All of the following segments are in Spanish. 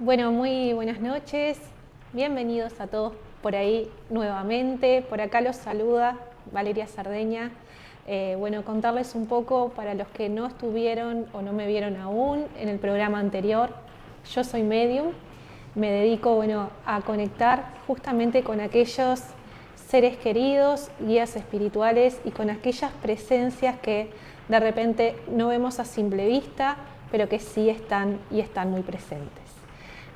Bueno, muy buenas noches, bienvenidos a todos por ahí nuevamente. Por acá los saluda Valeria Sardeña. Contarles un poco para los que no estuvieron o no me vieron aún en el programa anterior. Yo soy medium, me dedico a conectar justamente con aquellos seres queridos, guías espirituales y con aquellas presencias que de repente no vemos a simple vista, pero que sí están y están muy presentes.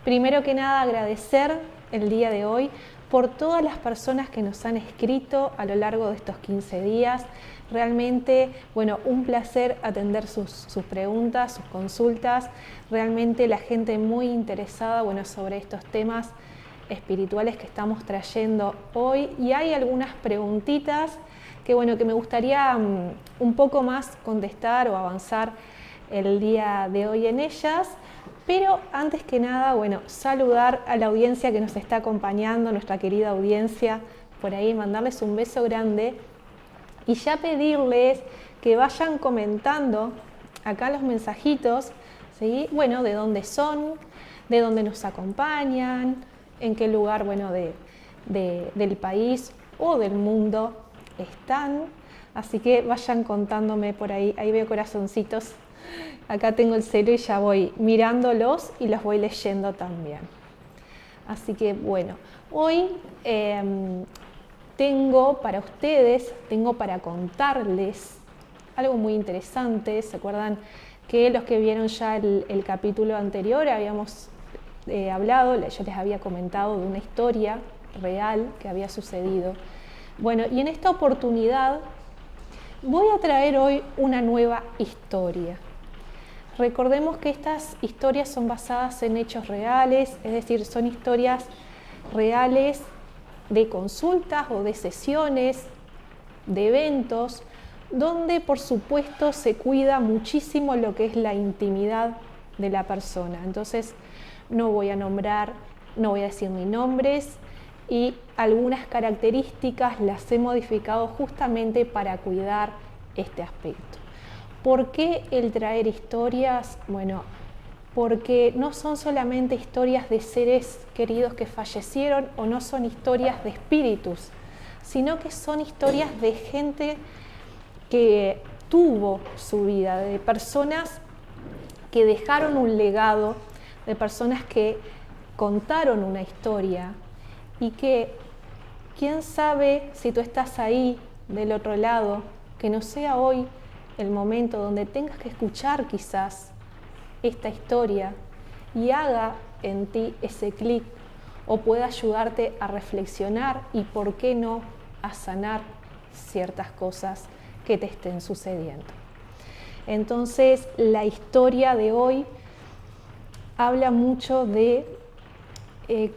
Primero que nada, agradecer el día de hoy por todas las personas que nos han escrito a lo largo de estos 15 días. Realmente, un placer atender sus preguntas, sus consultas. Realmente la gente muy interesada, sobre estos temas espirituales que estamos trayendo hoy. Y hay algunas preguntitas que me gustaría un poco más contestar o avanzar el día de hoy en ellas. Pero antes que nada, saludar a la audiencia que nos está acompañando, nuestra querida audiencia, por ahí mandarles un beso grande y ya pedirles que vayan comentando acá los mensajitos, ¿sí? De dónde son, de dónde nos acompañan, en qué lugar del país o del mundo están. Así que vayan contándome por ahí veo corazoncitos. Acá tengo el celo y ya voy mirándolos y los voy leyendo también. Así que hoy tengo para ustedes, tengo para contarles algo muy interesante. ¿Se acuerdan que los que vieron ya el capítulo anterior habíamos hablado, yo les había comentado de una historia real que había sucedido? Y en esta oportunidad voy a traer hoy una nueva historia. Recordemos que estas historias son basadas en hechos reales, es decir, son historias reales de consultas o de sesiones, de eventos, donde por supuesto se cuida muchísimo lo que es la intimidad de la persona. Entonces no voy a nombrar, no voy a decir ni nombres, y algunas características las he modificado justamente para cuidar este aspecto. ¿Por qué el traer historias? Porque no son solamente historias de seres queridos que fallecieron o no son historias de espíritus, sino que son historias de gente que tuvo su vida, de personas que dejaron un legado, de personas que contaron una historia y que, quién sabe si tú estás ahí del otro lado, que no sea hoy el momento donde tengas que escuchar quizás esta historia y haga en ti ese clic o pueda ayudarte a reflexionar y, por qué no, a sanar ciertas cosas que te estén sucediendo. Entonces, la historia de hoy habla mucho de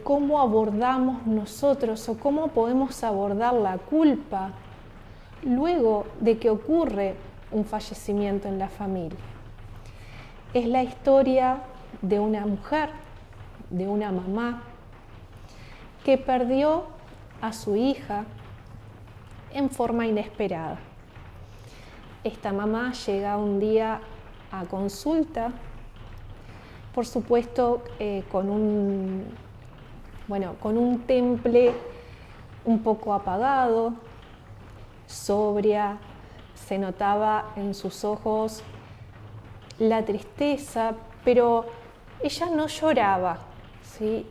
cómo abordamos nosotros o cómo podemos abordar la culpa luego de que ocurre un fallecimiento en la familia. Es la historia de una mujer, de una mamá, que perdió a su hija en forma inesperada. Esta mamá llega un día a consulta, por supuesto con un temple un poco apagado, sobria. Se notaba en sus ojos la tristeza, pero ella no lloraba, ¿sí?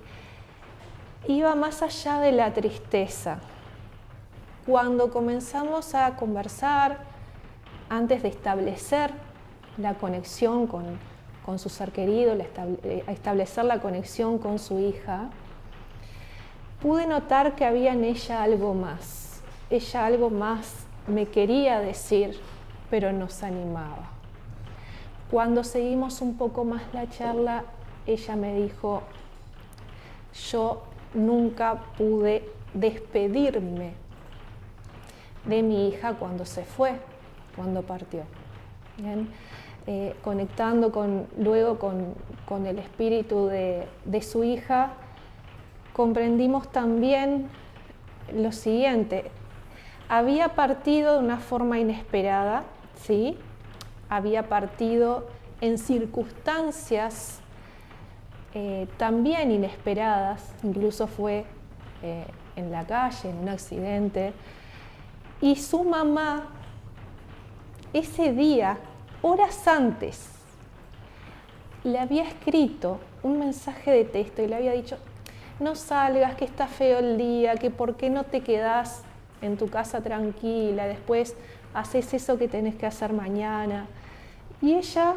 Iba más allá de la tristeza. Cuando comenzamos a conversar, antes de establecer la conexión con su ser querido, a establecer la conexión con su hija, pude notar que había en ella algo más. Ella algo más me quería decir, pero no se animaba. Cuando seguimos un poco más la charla, ella me dijo: yo nunca pude despedirme de mi hija cuando se fue, cuando partió. ¿Bien? Conectando luego con el espíritu de su hija, comprendimos también lo siguiente: había partido de una forma inesperada, ¿sí? Había partido en circunstancias también inesperadas, incluso fue en la calle, en un accidente, y su mamá ese día, horas antes, le había escrito un mensaje de texto y le había dicho: no salgas, que está feo el día, que por qué no te quedás en tu casa tranquila, después haces eso que tenés que hacer mañana. Y ella,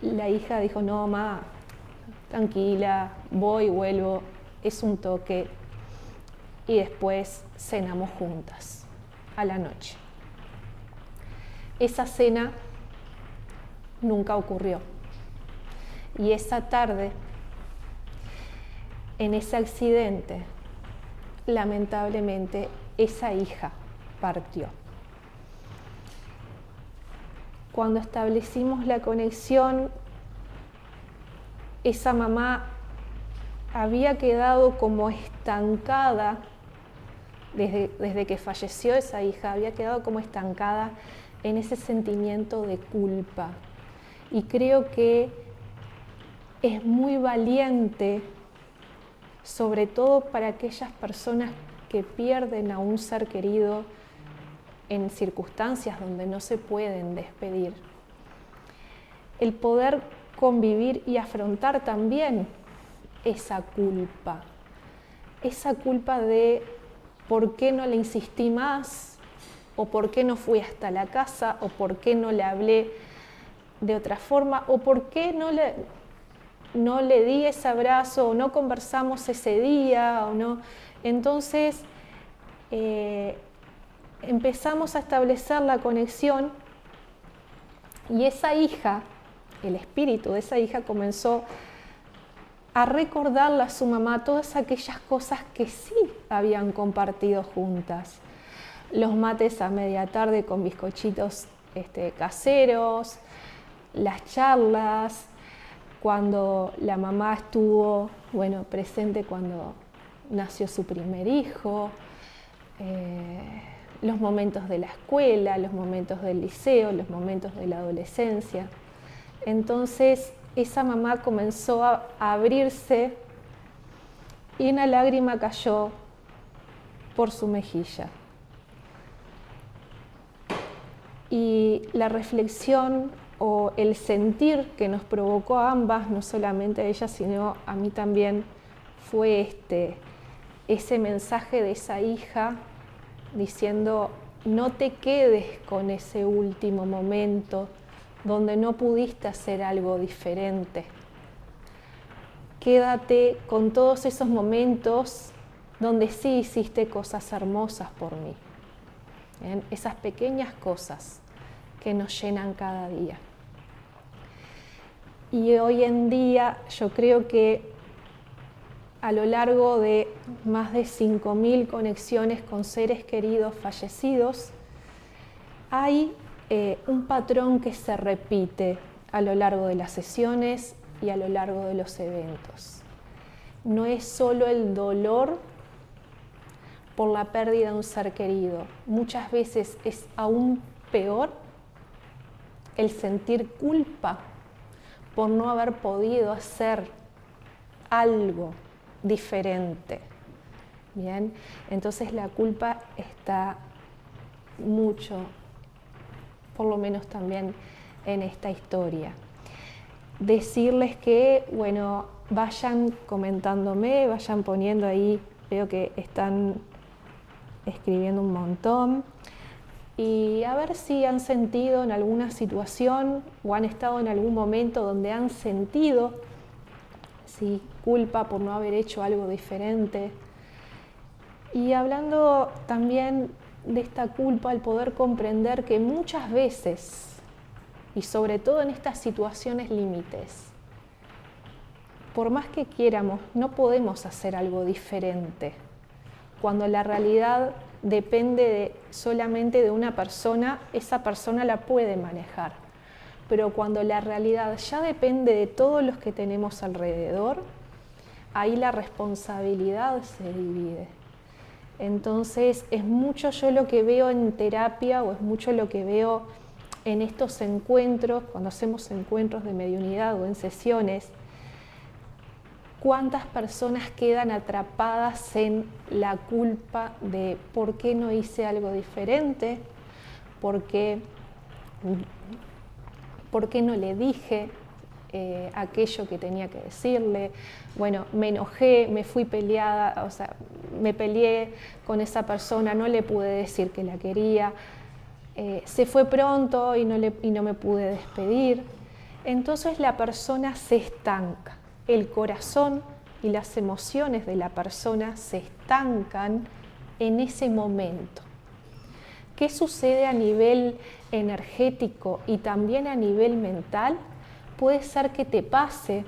la hija, dijo: no, mamá, tranquila, voy, vuelvo, es un toque. Y después cenamos juntas a la noche. Esa cena nunca ocurrió. Y esa tarde, en ese accidente, lamentablemente, esa hija partió. Cuando establecimos la conexión, esa mamá había quedado como estancada, desde que falleció esa hija, había quedado como estancada en ese sentimiento de culpa. Y creo que es muy valiente, sobre todo para aquellas personas que pierden a un ser querido en circunstancias donde no se pueden despedir, el poder convivir y afrontar también esa culpa de por qué no le insistí más, o por qué no fui hasta la casa, o por qué no le hablé de otra forma, o por qué no le di ese abrazo, o no conversamos ese día, o no. Entonces empezamos a establecer la conexión y esa hija, el espíritu de esa hija, comenzó a recordarle a su mamá todas aquellas cosas que sí habían compartido juntas. Los mates a media tarde con bizcochitos caseros, las charlas, cuando la mamá estuvo presente cuando nació su primer hijo, los momentos de la escuela, los momentos del liceo, los momentos de la adolescencia. Entonces esa mamá comenzó a abrirse y una lágrima cayó por su mejilla. Y la reflexión o el sentir que nos provocó a ambas, no solamente a ella, sino a mí también, fue ese mensaje de esa hija diciendo: no te quedes con ese último momento donde no pudiste hacer algo diferente. Quédate con todos esos momentos donde sí hiciste cosas hermosas por mí. ¿Bien? Esas pequeñas cosas que nos llenan cada día. Y hoy en día yo creo que a lo largo de más de 5.000 conexiones con seres queridos fallecidos, hay un patrón que se repite a lo largo de las sesiones y a lo largo de los eventos. No es solo el dolor por la pérdida de un ser querido, muchas veces es aún peor el sentir culpa por no haber podido hacer algo diferente. Bien, entonces la culpa está mucho, por lo menos también en esta historia. Decirles que, vayan comentándome, vayan poniendo ahí, veo que están escribiendo un montón, y a ver si han sentido en alguna situación o han estado en algún momento donde han sentido culpa por no haber hecho algo diferente. Y hablando también de esta culpa, el poder comprender que muchas veces, y sobre todo en estas situaciones límites, por más que quieramos, no podemos hacer algo diferente. Cuando la realidad depende solamente de una persona, esa persona la puede manejar. Pero cuando la realidad ya depende de todos los que tenemos alrededor, ahí la responsabilidad se divide. Entonces es mucho yo lo que veo en terapia, o es mucho lo que veo en estos encuentros, cuando hacemos encuentros de mediunidad o en sesiones, ¿Cuántas personas quedan atrapadas en la culpa de por qué no hice algo diferente? ¿Por qué no le dije aquello que tenía que decirle? Bueno, me enojé, me fui peleada, o sea, me peleé con esa persona, no le pude decir que la quería, se fue pronto y no me pude despedir. Entonces la persona se estanca, el corazón y las emociones de la persona se estancan en ese momento. ¿Qué sucede a nivel energético y también a nivel mental? Puede ser que te pase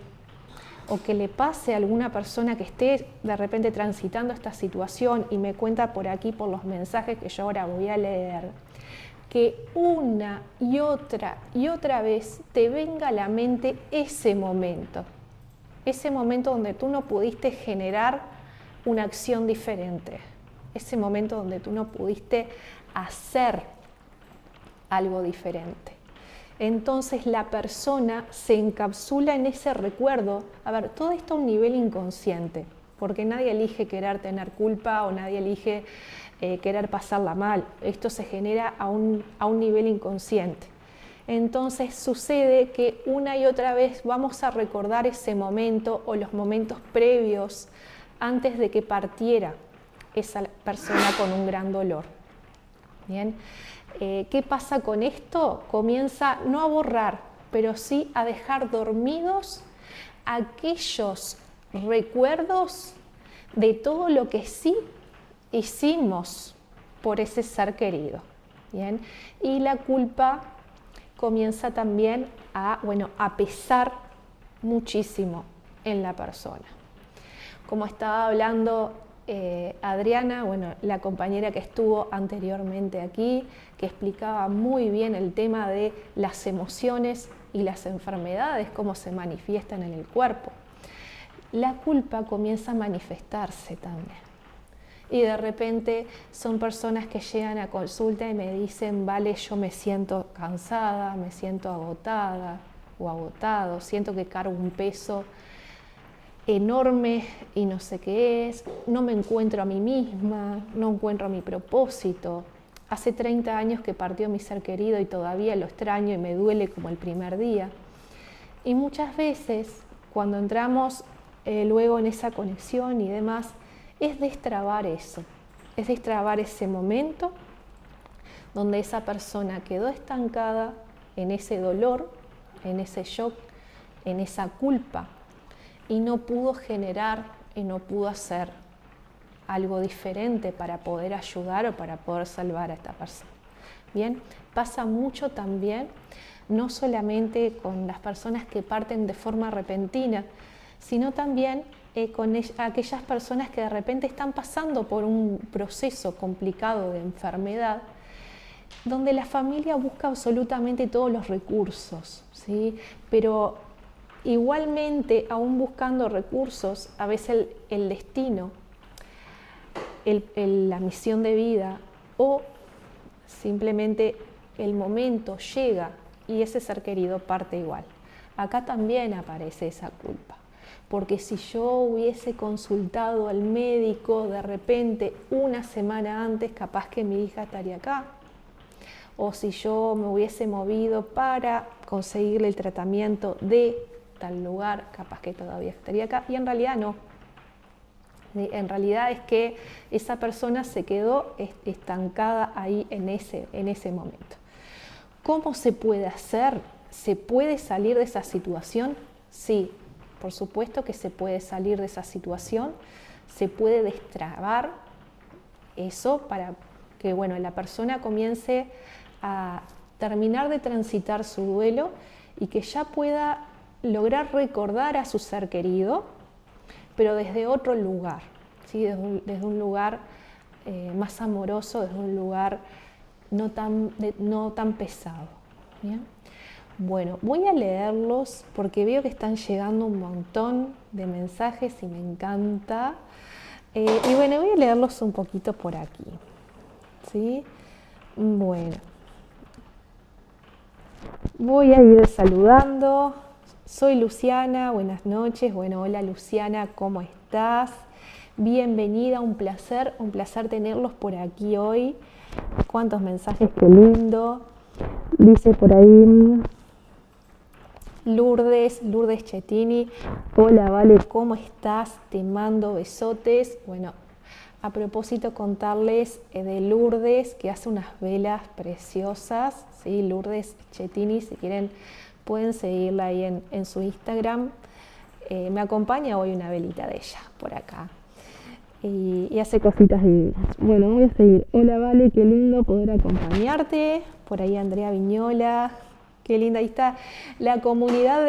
o que le pase a alguna persona que esté de repente transitando esta situación y me cuenta por aquí, por los mensajes que yo ahora voy a leer, que una y otra vez te venga a la mente ese momento donde tú no pudiste generar una acción diferente, ese momento donde tú no pudiste hacer algo diferente. Entonces la persona se encapsula en ese recuerdo. A ver, todo esto a un nivel inconsciente, porque nadie elige querer tener culpa o nadie elige querer pasarla mal. Esto se genera a un nivel inconsciente. Entonces sucede que una y otra vez vamos a recordar ese momento o los momentos previos antes de que partiera esa persona con un gran dolor. Bien. ¿Qué pasa con esto? Comienza no a borrar, pero sí a dejar dormidos aquellos recuerdos de todo lo que sí hicimos por ese ser querido. Bien. Y la culpa comienza también a pesar muchísimo en la persona. Como estaba hablando Adriana, la compañera que estuvo anteriormente aquí, que explicaba muy bien el tema de las emociones y las enfermedades, cómo se manifiestan en el cuerpo. La culpa comienza a manifestarse también. Y de repente son personas que llegan a consulta y me dicen, vale, yo me siento cansada, me siento agotada o agotado, siento que cargo un peso enorme y no sé qué es, no me encuentro a mí misma, no encuentro mi propósito. Hace 30 años que partió mi ser querido y todavía lo extraño y me duele como el primer día. Y muchas veces cuando entramos luego en esa conexión y demás, es destrabar eso, es destrabar ese momento donde esa persona quedó estancada en ese dolor, en ese shock, en esa culpa, y no pudo generar y no pudo hacer algo diferente para poder ayudar o para poder salvar a esta persona. Bien, pasa mucho también, no solamente con las personas que parten de forma repentina, sino también con aquellas personas que de repente están pasando por un proceso complicado de enfermedad, donde la familia busca absolutamente todos los recursos, ¿sí? Pero igualmente, aún buscando recursos, a veces el destino, la misión de vida o simplemente el momento llega y ese ser querido parte igual. Acá también aparece esa culpa, porque si yo hubiese consultado al médico de repente una semana antes, capaz que mi hija estaría acá, o si yo me hubiese movido para conseguirle el tratamiento de tal lugar, capaz que todavía estaría acá, y en realidad no. En realidad es que esa persona se quedó estancada ahí en ese momento. ¿Cómo se puede hacer? ¿Se puede salir de esa situación? Sí, por supuesto que se puede salir de esa situación, se puede destrabar eso para que la persona comience a terminar de transitar su duelo y que ya pueda lograr recordar a su ser querido, pero desde otro lugar, ¿sí? desde un lugar más amoroso, desde un lugar no tan pesado. ¿Bien? Bueno, voy a leerlos porque veo que están llegando un montón de mensajes y me encanta. Y voy a leerlos un poquito por aquí. ¿Sí? Bueno, voy a ir saludando. soy Luciana, buenas noches. Bueno, hola Luciana, ¿cómo estás? Bienvenida, un placer tenerlos por aquí hoy. Cuántos mensajes, qué lindo. Dice por ahí Lourdes Chetini, hola Vale, ¿cómo estás? Te mando besotes. Bueno, a propósito contarles de Lourdes, que hace unas velas preciosas, ¿sí? Lourdes Chetini, si quieren pueden seguirla ahí en su Instagram. Me acompaña hoy una velita de ella por acá. Y hace cositas divinas. Bueno, voy a seguir. Hola Vale, qué lindo poder acompañarte. Por ahí Andrea Viñola, qué linda. Ahí está la comunidad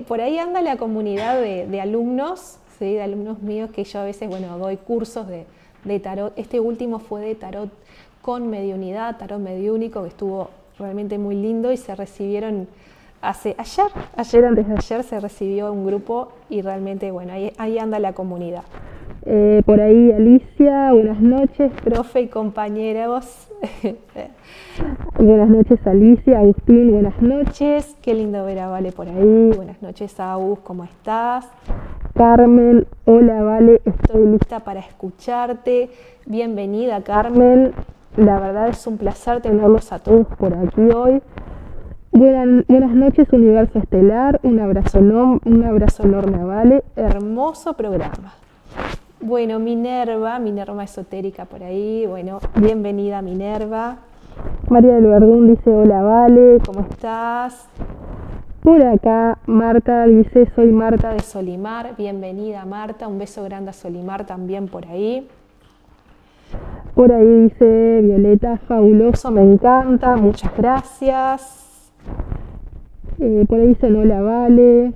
por ahí anda la comunidad de alumnos, ¿sí? De alumnos míos que yo a veces, bueno, doy cursos de tarot. Este último fue de tarot con mediunidad, tarot mediúnico, que estuvo realmente muy lindo y se recibieron ayer antes de ayer se recibió un grupo y realmente, bueno, ahí anda la comunidad. Por ahí Alicia, buenas noches, profe y compañeros. Buenas noches Alicia, Agustín, buenas noches. Qué lindo ver a Vale por ahí. Buenas noches Agus, ¿cómo estás? Carmen, hola Vale, estoy lista para escucharte. Bienvenida Carmen. La verdad es un placer tenerlos a todos por aquí hoy. Buenas noches Universo Estelar, un abrazo enorme a Vale, hermoso programa. Bueno, Minerva esotérica por ahí, bueno, bienvenida Minerva. María del Verdún dice, hola Vale, ¿cómo estás? Por acá Marta dice, soy Marta de Solimar, bienvenida Marta, un beso grande a Solimar también por ahí. Por ahí dice Violeta, fabuloso, me encanta, muchas gracias. Por ahí dicen hola Vale.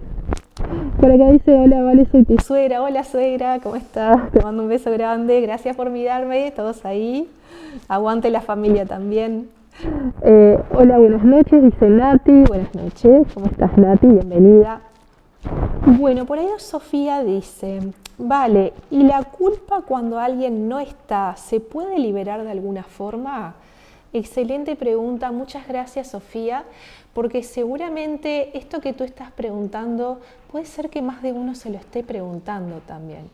Por acá dice hola Vale, soy tu suegra. Hola suegra, ¿cómo estás? Te mando un beso grande. Gracias por mirarme, todos ahí. Aguante la familia también. Hola, buenas noches, dice Nati. Buenas noches, ¿cómo estás Nati? Bienvenida. Bueno, por ahí Sofía dice, vale, ¿y la culpa cuando alguien no está, se puede liberar de alguna forma? Excelente pregunta, muchas gracias Sofía, porque seguramente esto que tú estás preguntando puede ser que más de uno se lo esté preguntando también.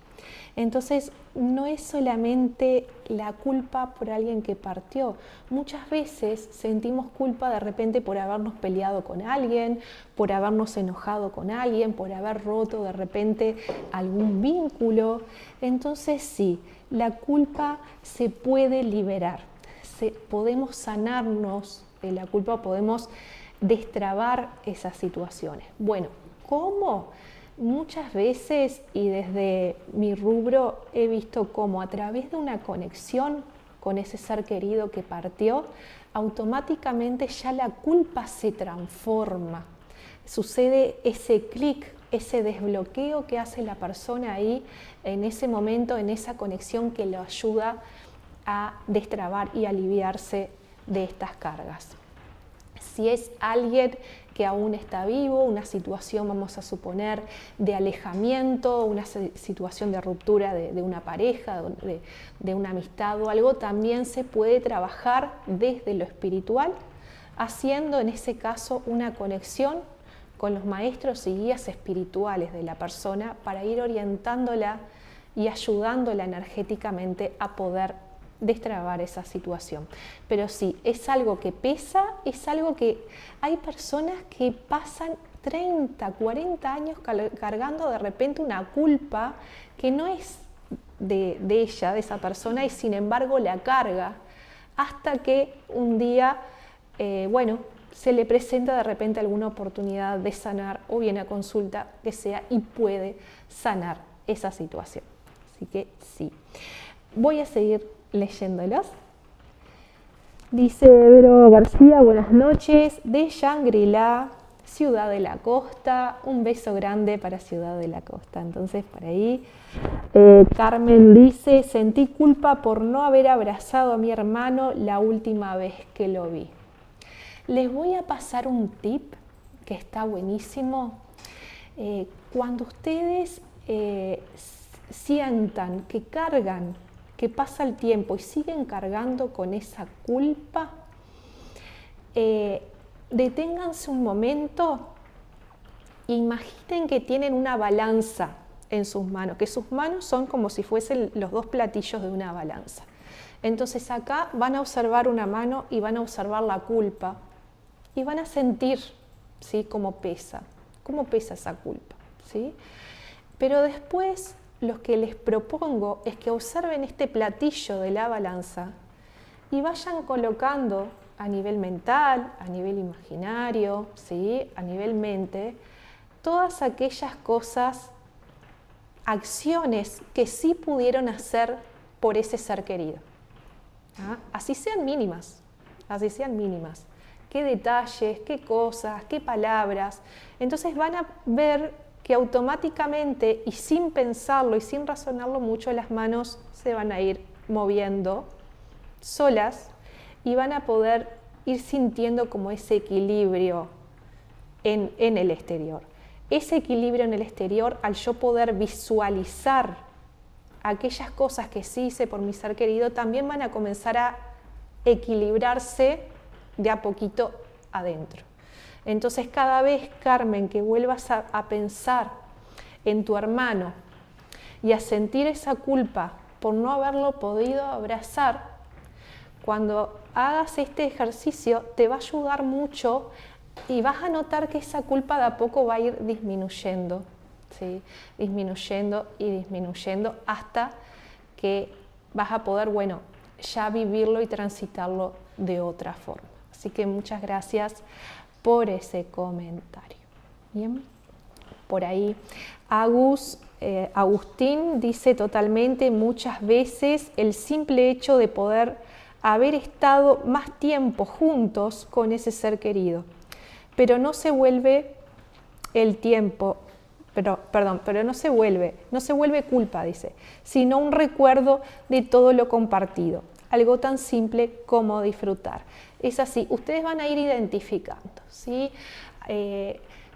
Entonces, no es solamente la culpa por alguien que partió. Muchas veces sentimos culpa de repente por habernos peleado con alguien, por habernos enojado con alguien, por haber roto de repente algún vínculo. Entonces, sí, la culpa se puede liberar. Podemos sanarnos de la culpa, podemos destrabar esas situaciones. Bueno, ¿cómo? Muchas veces, y desde mi rubro, he visto cómo a través de una conexión con ese ser querido que partió, automáticamente ya la culpa se transforma. Sucede ese clic, ese desbloqueo que hace la persona ahí, en ese momento, en esa conexión que lo ayuda a destrabar y aliviarse de estas cargas. Si es alguien que aún está vivo, una situación, vamos a suponer, de alejamiento, una situación de ruptura de una pareja, de una amistad o algo, también se puede trabajar desde lo espiritual, haciendo en ese caso una conexión con los maestros y guías espirituales de la persona para ir orientándola y ayudándola energéticamente a poder destrabar esa situación. Pero sí, es algo que pesa, es algo que hay personas que pasan 30, 40 años cargando de repente una culpa que no es de ella, de esa persona, y sin embargo la carga hasta que un día, se le presenta de repente alguna oportunidad de sanar o viene a consulta, que sea, y puede sanar esa situación. Así que sí. Voy a seguir leyéndolos. Dice Vero García, buenas noches, de Shangri-La, Ciudad de la Costa, un beso grande para Ciudad de la Costa. Entonces por ahí Carmen dice, sentí culpa por no haber abrazado a mi hermano la última vez que lo vi. Les voy a pasar un tip que está buenísimo. Cuando ustedes sientan que cargan, que pasa el tiempo y siguen cargando con esa culpa, deténganse un momento imaginen que tienen una balanza en sus manos, que sus manos son como si fuesen los dos platillos de una balanza. Entonces acá van a observar una mano y van a observar la culpa y van a sentir, ¿sí?, cómo pesa esa culpa, ¿sí? Pero después lo que les propongo es que observen este platillo de la balanza y vayan colocando a nivel mental, a nivel imaginario, ¿sí?, a nivel mente, todas aquellas cosas, acciones que sí pudieron hacer por ese ser querido. ¿Ah? Así sean mínimas, qué detalles, qué cosas, qué palabras. Entonces van a ver que automáticamente y sin pensarlo y sin razonarlo mucho, las manos se van a ir moviendo solas y van a poder ir sintiendo como ese equilibrio en el exterior. Ese equilibrio en el exterior, al yo poder visualizar aquellas cosas que sí hice por mi ser querido, también van a comenzar a equilibrarse de a poquito adentro. Entonces cada vez, Carmen, que vuelvas a pensar en tu hermano y a sentir esa culpa por no haberlo podido abrazar, cuando hagas este ejercicio te va a ayudar mucho y vas a notar que esa culpa de a poco va a ir disminuyendo, ¿sí? Disminuyendo y disminuyendo hasta que vas a poder, bueno, ya vivirlo y transitarlo de otra forma. Así que muchas gracias por ese comentario. Bien, por ahí Agustín dice totalmente, muchas veces el simple hecho de poder haber estado más tiempo juntos con ese ser querido, pero no se vuelve el tiempo, pero no se vuelve culpa, dice, sino un recuerdo de todo lo compartido, algo tan simple como disfrutar. Es así, ustedes van a ir identificando, ¿sí?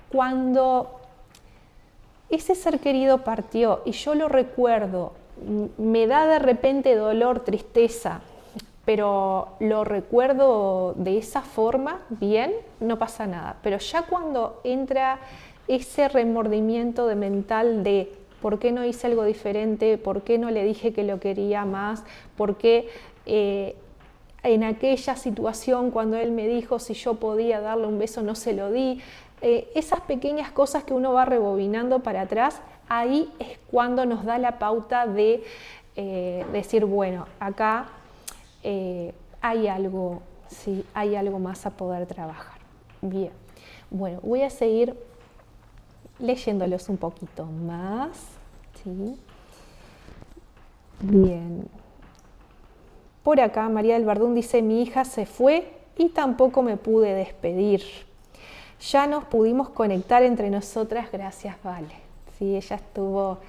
Cuando ese ser querido partió y yo lo recuerdo, me da de repente dolor, tristeza, pero lo recuerdo de esa forma, bien, no pasa nada. Pero ya cuando entra ese remordimiento de mental de por qué no hice algo diferente, por qué no le dije que lo quería más, por qué en aquella situación cuando él me dijo si yo podía darle un beso no se lo di, esas pequeñas cosas que uno va rebobinando para atrás, ahí es cuando nos da la pauta de decir, bueno, acá hay algo, sí, hay algo más a poder trabajar. Bien, bueno, voy a seguir leyéndolos un poquito más, ¿sí? Bien. Por acá María del Verdún dice, mi hija se fue y tampoco me pude despedir. Ya nos pudimos conectar entre nosotras, gracias, Vale. Sí, ella estuvo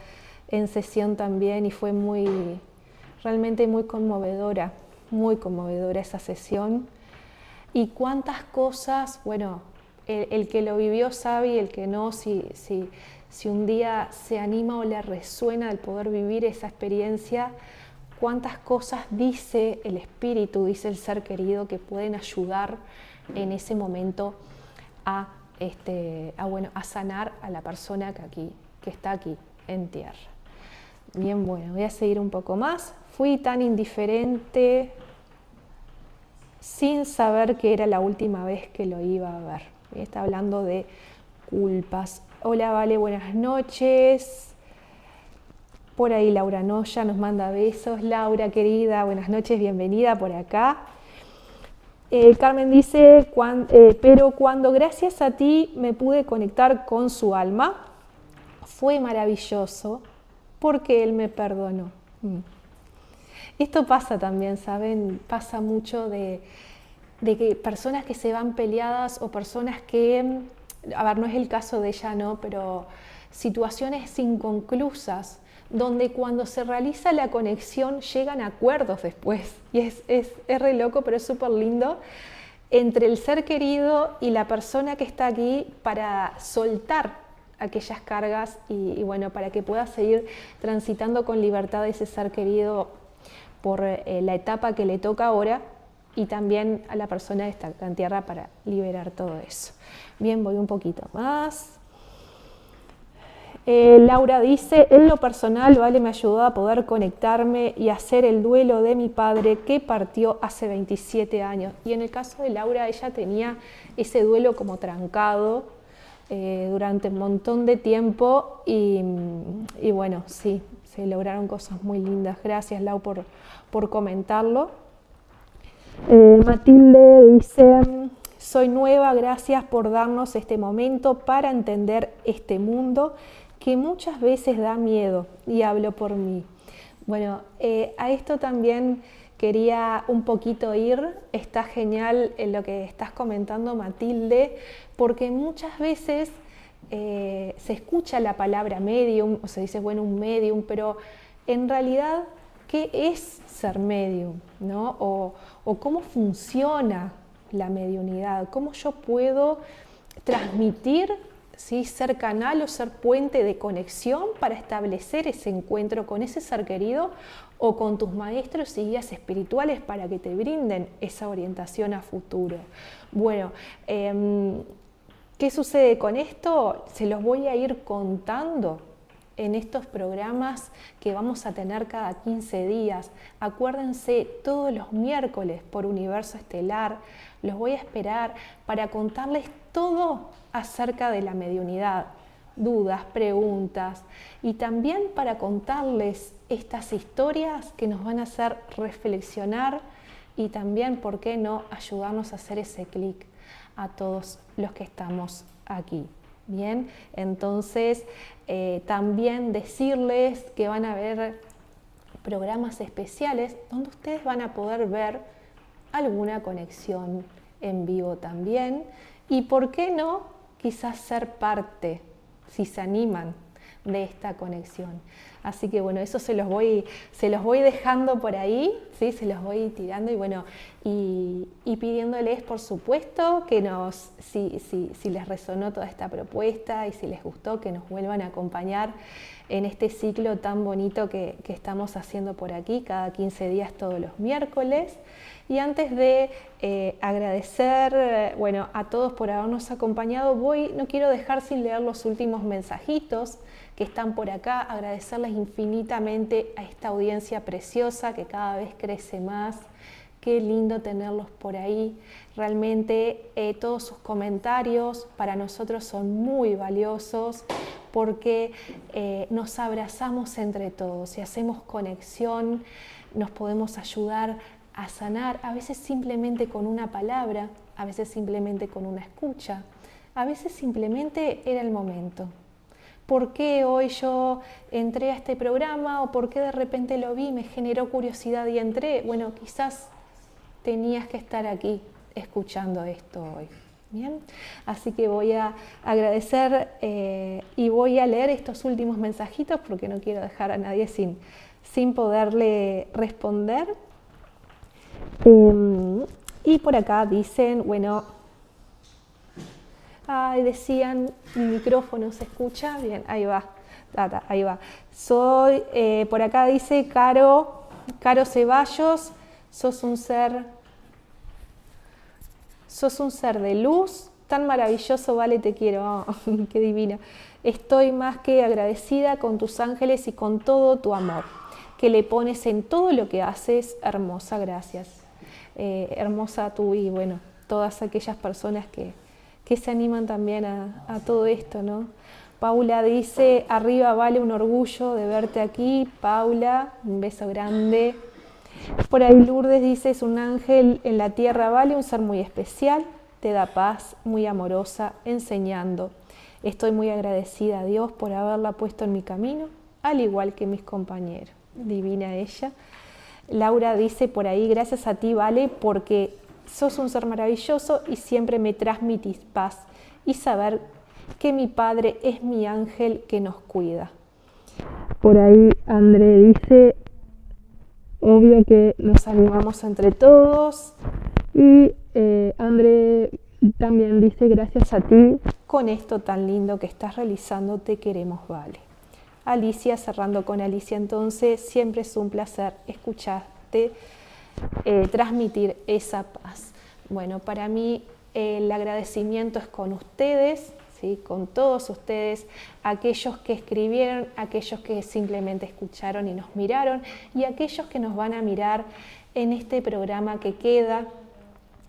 en sesión también y fue realmente muy conmovedora esa sesión. Y cuántas cosas, bueno, el que lo vivió sabe y el que no, si un día se anima o le resuena el poder vivir esa experiencia, cuántas cosas dice el espíritu, dice el ser querido, que pueden ayudar en ese momento a sanar a la persona que está aquí en tierra. Bien, bueno, voy a seguir un poco más. Fui tan indiferente sin saber que era la última vez que lo iba a ver. Está hablando de culpas. Hola, Vale, buenas noches. Por ahí Laura Noya nos manda besos. Laura, querida, buenas noches, bienvenida por acá. Carmen dice, pero cuando gracias a ti me pude conectar con su alma, fue maravilloso porque él me perdonó. Esto pasa también, ¿saben? Pasa mucho de que personas que se van peleadas o personas que, a ver, no es el caso de ella, ¿no? Pero situaciones inconclusas, donde cuando se realiza la conexión llegan a acuerdos después. Y es re loco, pero es súper lindo, entre el ser querido y la persona que está aquí para soltar aquellas cargas y bueno, para que pueda seguir transitando con libertad ese ser querido por la etapa que le toca ahora, y también a la persona que está en tierra para liberar todo eso. Bien, voy un poquito más. Laura dice, en lo personal, Vale me ayudó a poder conectarme y hacer el duelo de mi padre que partió hace 27 años. Y en el caso de Laura, ella tenía ese duelo como trancado durante un montón de tiempo y bueno, sí, se lograron cosas muy lindas. Gracias, Lau, por comentarlo. Matilde dice, soy nueva, gracias por darnos este momento para entender este mundo que muchas veces da miedo, y hablo por mí. Bueno, a esto también quería un poquito ir. Está genial lo que estás comentando, Matilde, porque muchas veces se escucha la palabra medium, o se dice, bueno, un medium, pero en realidad, ¿qué es ser medium? ¿No? O cómo funciona la mediunidad, cómo yo puedo transmitir, ¿sí?, ser canal o ser puente de conexión para establecer ese encuentro con ese ser querido o con tus maestros y guías espirituales para que te brinden esa orientación a futuro. Bueno, ¿qué sucede con esto? Se los voy a ir contando en estos programas que vamos a tener cada 15 días. Acuérdense, todos los miércoles por Universo Estelar, los voy a esperar para contarles todo acerca de la mediunidad, dudas, preguntas, y también para contarles estas historias que nos van a hacer reflexionar y también, ¿por qué no?, ayudarnos a hacer ese clic a todos los que estamos aquí. Bien, entonces también decirles que van a haber programas especiales donde ustedes van a poder ver alguna conexión en vivo también, y por qué no, quizás ser parte, si se animan, de esta conexión. Así que bueno, eso se los voy dejando por ahí, ¿sí? Se los voy tirando y bueno, y pidiéndoles, por supuesto, que si les resonó toda esta propuesta y si les gustó, que nos vuelvan a acompañar en este ciclo tan bonito que estamos haciendo por aquí, cada 15 días todos los miércoles. Y antes de agradecer bueno, a todos por habernos acompañado, no quiero dejar sin leer los últimos mensajitos que están por acá, agradecerles infinitamente a esta audiencia preciosa que cada vez crece más. Qué lindo tenerlos por ahí. Realmente todos sus comentarios para nosotros son muy valiosos porque nos abrazamos entre todos y hacemos conexión, nos podemos ayudar a sanar, a veces simplemente con una palabra, a veces simplemente con una escucha, a veces simplemente era el momento. ¿Por qué hoy yo entré a este programa o por qué de repente lo vi, me generó curiosidad y entré? Bueno, quizás tenías que estar aquí escuchando esto hoy. Bien, así que voy a agradecer y voy a leer estos últimos mensajitos porque no quiero dejar a nadie sin poderle responder. Y por acá dicen, bueno, decían, mi micrófono se escucha, bien, ahí va, ahí va. Por acá dice Caro Ceballos, sos un ser de luz, tan maravilloso, Vale, te quiero, oh, qué divina. Estoy más que agradecida con tus ángeles y con todo tu amor que le pones en todo lo que haces, hermosa, gracias. Hermosa tú y bueno, todas aquellas personas que se animan también a todo esto, ¿no? Paula dice, arriba, Vale, un orgullo de verte aquí. Paula, un beso grande. Por ahí Lourdes dice, es un ángel en la tierra, Vale, un ser muy especial, te da paz, muy amorosa, enseñando. Estoy muy agradecida a Dios por haberla puesto en mi camino, al igual que mis compañeros. Divina ella. Laura dice por ahí, gracias a ti, Vale, porque sos un ser maravilloso y siempre me transmitís paz y saber que mi Padre es mi ángel que nos cuida. Por ahí André dice, obvio que nos animamos entre todos. Y André también dice, gracias a ti, con esto tan lindo que estás realizando, te queremos, Vale. Alicia, cerrando con Alicia, entonces, siempre es un placer escucharte transmitir esa paz. Bueno, para mí el agradecimiento es con ustedes, ¿sí? Con todos ustedes, aquellos que escribieron, aquellos que simplemente escucharon y nos miraron, y aquellos que nos van a mirar en este programa que queda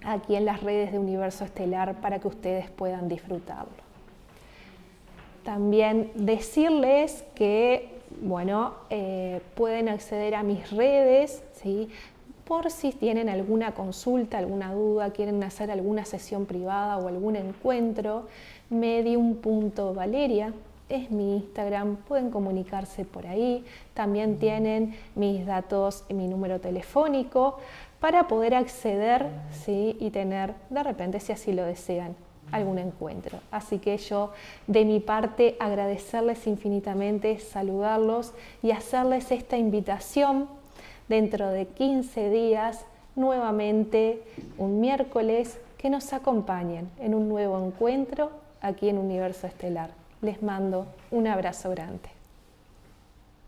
aquí en las redes de Universo Estelar para que ustedes puedan disfrutarlo. También decirles que, bueno, pueden acceder a mis redes, ¿sí? Por si tienen alguna consulta, alguna duda, quieren hacer alguna sesión privada o algún encuentro. Medium.valeria es mi Instagram, pueden comunicarse por ahí. También tienen mis datos y mi número telefónico para poder acceder, ¿sí? Y tener, de repente, si así lo desean, algún encuentro. Así que yo, de mi parte, agradecerles infinitamente, saludarlos y hacerles esta invitación dentro de 15 días, nuevamente un miércoles, que nos acompañen en un nuevo encuentro aquí en Universo Estelar. Les mando un abrazo grande.